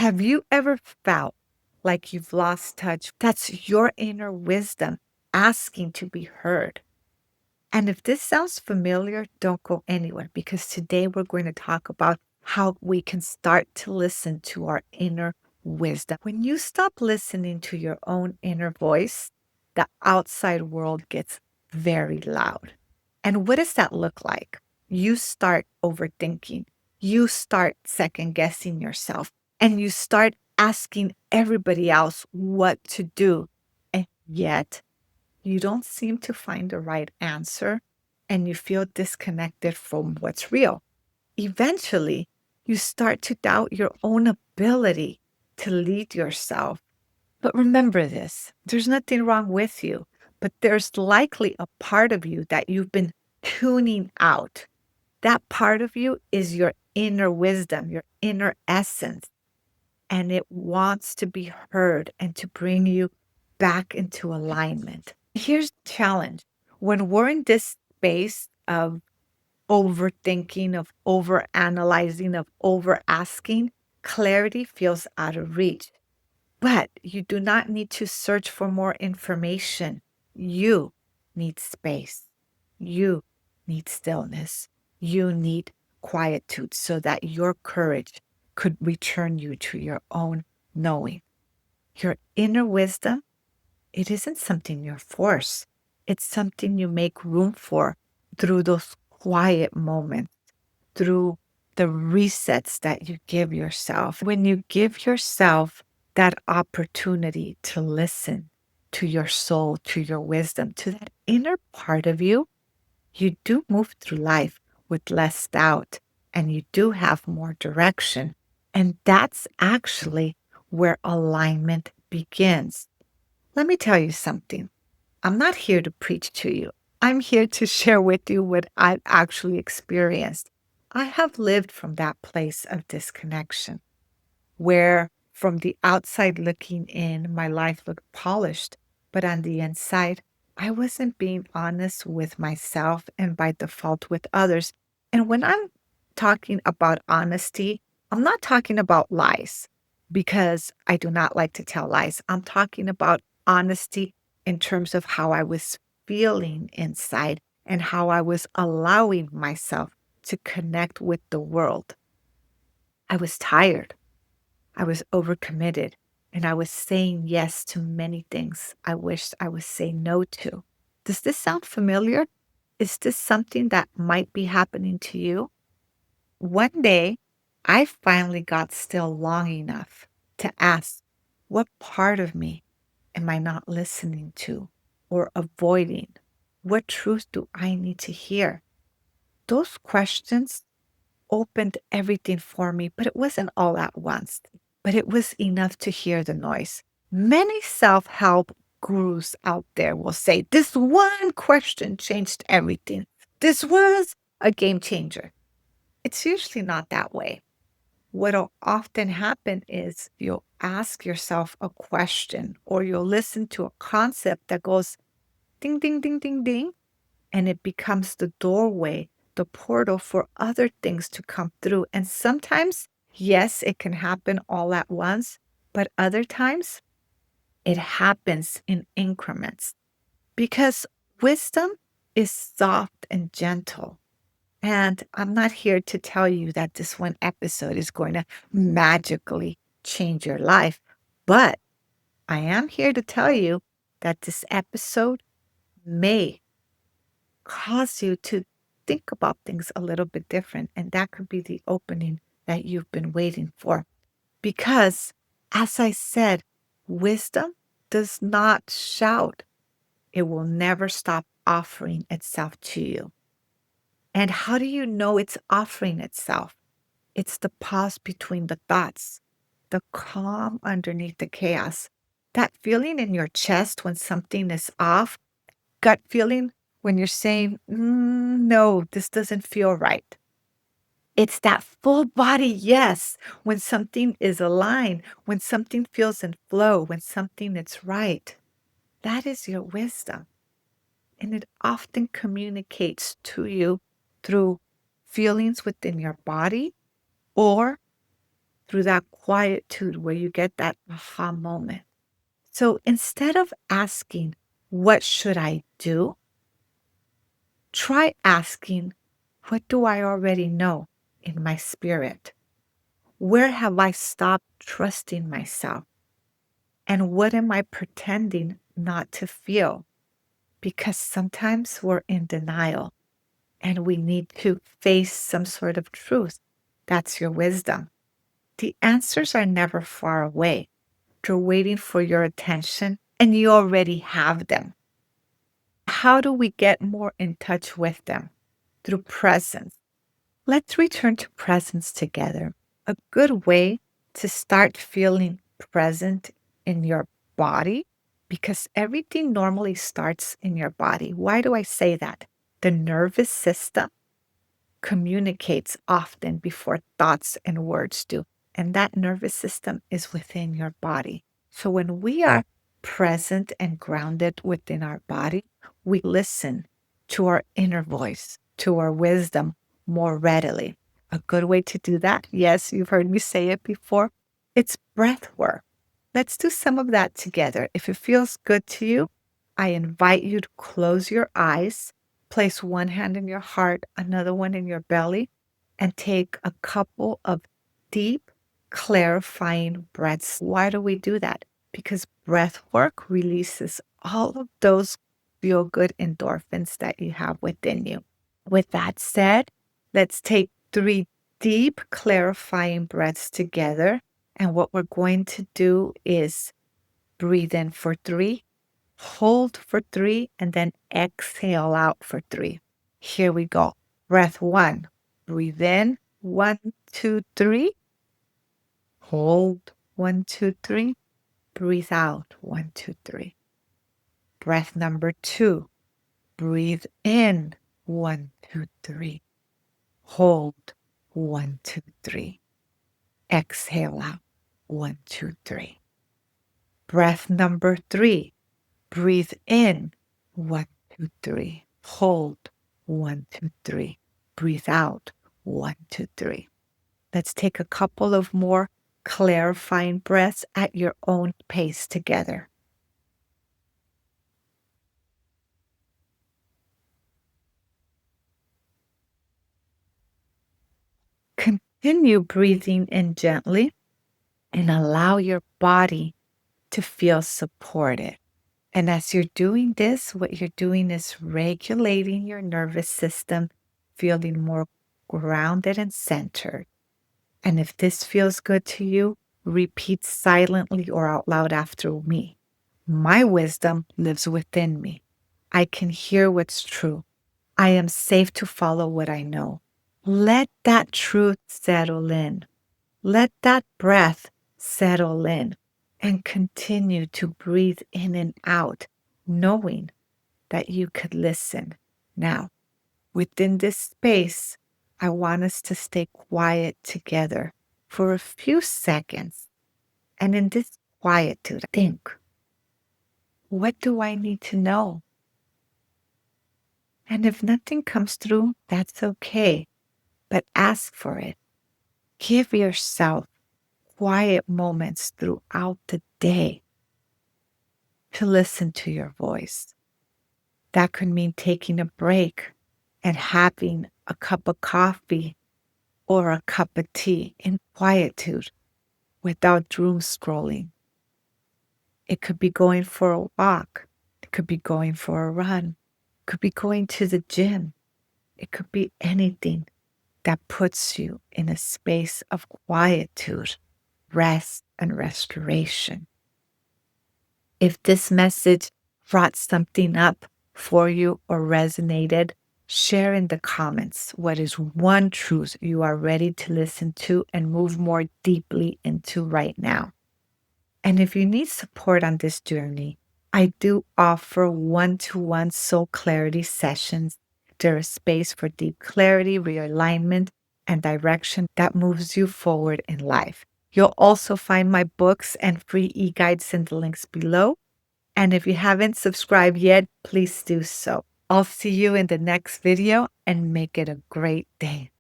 Have you ever felt like you've lost touch? That's your inner wisdom asking to be heard. And if this sounds familiar, don't go anywhere because today we're going to talk about how we can start to listen to our inner wisdom. When you stop listening to your own inner voice, the outside world gets very loud. And what does that look like? You start overthinking, you start second guessing yourself, and you start asking everybody else what to do. And yet, you don't seem to find the right answer and you feel disconnected from what's real. Eventually, you start to doubt your own ability to lead yourself. But remember this, there's nothing wrong with you, but there's likely a part of you that you've been tuning out. That part of you is your inner wisdom, your inner essence, and it wants to be heard and to bring you back into alignment. Here's the challenge. When we're in this space of overthinking, of overanalyzing, of over asking, clarity feels out of reach. But you do not need to search for more information. You need space. You need stillness. You need quietude so that your courage could return you to your own knowing. Your inner wisdom, it isn't something you force. It's something you make room for through those quiet moments, through the resets that you give yourself. When you give yourself that opportunity to listen to your soul, to your wisdom, to that inner part of you, you do move through life with less doubt and you do have more direction. And that's actually where alignment begins. Let me tell you something. I'm not here to preach to you. I'm here to share with you what I've actually experienced. I have lived from that place of disconnection where, from the outside looking in, my life looked polished, but on the inside, I wasn't being honest with myself and by default with others. And when I'm talking about honesty, I'm not talking about lies because I do not like to tell lies. I'm talking about honesty in terms of how I was feeling inside and how I was allowing myself to connect with the world. I was tired. I was overcommitted and I was saying yes to many things I wished I was saying no to. Does this sound familiar? Is this something that might be happening to you? One day, I finally got still long enough to ask, what part of me am I not listening to or avoiding? What truth do I need to hear? Those questions opened everything for me, but it wasn't all at once. But it was enough to hear the noise. Many self help gurus out there will say, this one question changed everything. This was a game changer. It's usually not that way. What'll often happen is you'll ask yourself a question or you'll listen to a concept that goes ding, ding, ding, ding, ding, and it becomes the doorway, the portal for other things to come through. And sometimes, yes, it can happen all at once, but other times it happens in increments because wisdom is soft and gentle. And I'm not here to tell you that this one episode is going to magically change your life, but I am here to tell you that this episode may cause you to think about things a little bit different. And that could be the opening that you've been waiting for. Because, as I said, wisdom does not shout, it will never stop offering itself to you. And how do you know it's offering itself? It's the pause between the thoughts, the calm underneath the chaos, that feeling in your chest when something is off, gut feeling when you're saying, no, this doesn't feel right. It's that full body yes when something is aligned, when something feels in flow, when something is right. That is your wisdom. And it often communicates to you through feelings within your body or through that quietude where you get that aha moment. So instead of asking, what should I do? Try asking, what do I already know in my spirit? Where have I stopped trusting myself? And what am I pretending not to feel? Because sometimes we're in denial and we need to face some sort of truth. That's your wisdom. The answers are never far away. They're waiting for your attention and you already have them. How do we get more in touch with them? Through presence. Let's return to presence together. A good way to start feeling present in your body, because everything normally starts in your body. Why do I say that? The nervous system communicates often before thoughts and words do. And that nervous system is within your body. So when we are present and grounded within our body, we listen to our inner voice, to our wisdom more readily. A good way to do that, yes, you've heard me say it before, it's breath work. Let's do some of that together. If it feels good to you, I invite you to close your eyes. Place one hand in your heart, another one in your belly, and take a couple of deep, clarifying breaths. Why do we do that? Because breath work releases all of those feel good endorphins that you have within you. With that said, let's take 3 deep, clarifying breaths together. And what we're going to do is breathe in for 3, hold for 3, and then exhale out for 3. Here we go. Breath 1. Breathe in. 1, 2, 3. Hold. 1, 2, 3. Breathe out. 1, 2, 3. Breath number 2. Breathe in. 1, 2, 3. Hold. 1, 2, 3. Exhale out. 1, 2, 3. Breath number 3. Breathe in. 1, 2, 3. Hold. 1, 2, 3. Breathe out. 1, 2, 3. Let's take a couple of more clarifying breaths at your own pace together. Continue breathing in gently and allow your body to feel supported. And as you're doing this, what you're doing is regulating your nervous system, feeling more grounded and centered. And if this feels good to you, repeat silently or out loud after me. My wisdom lives within me. I can hear what's true. I am safe to follow what I know. Let that truth settle in. Let that breath settle in and continue to breathe in and out, knowing that you could listen. Now, within this space, I want us to stay quiet together for a few seconds. And in this quietude, think, what do I need to know? And if nothing comes through, that's okay, but ask for it. Give yourself quiet moments throughout the day to listen to your voice. That could mean taking a break and having a cup of coffee or a cup of tea in quietude without doom scrolling. It could be going for a walk. It could be going for a run. It could be going to the gym. It could be anything that puts you in a space of quietude, rest, and restoration. If this message brought something up for you or resonated, share in the comments what is one truth you are ready to listen to and move more deeply into right now. And if you need support on this journey, I do offer one-to-one soul clarity sessions. There is space for deep clarity, realignment, and direction that moves you forward in life. You'll also find my books and free e-guides in the links below. And if you haven't subscribed yet, please do so. I'll see you in the next video and make it a great day.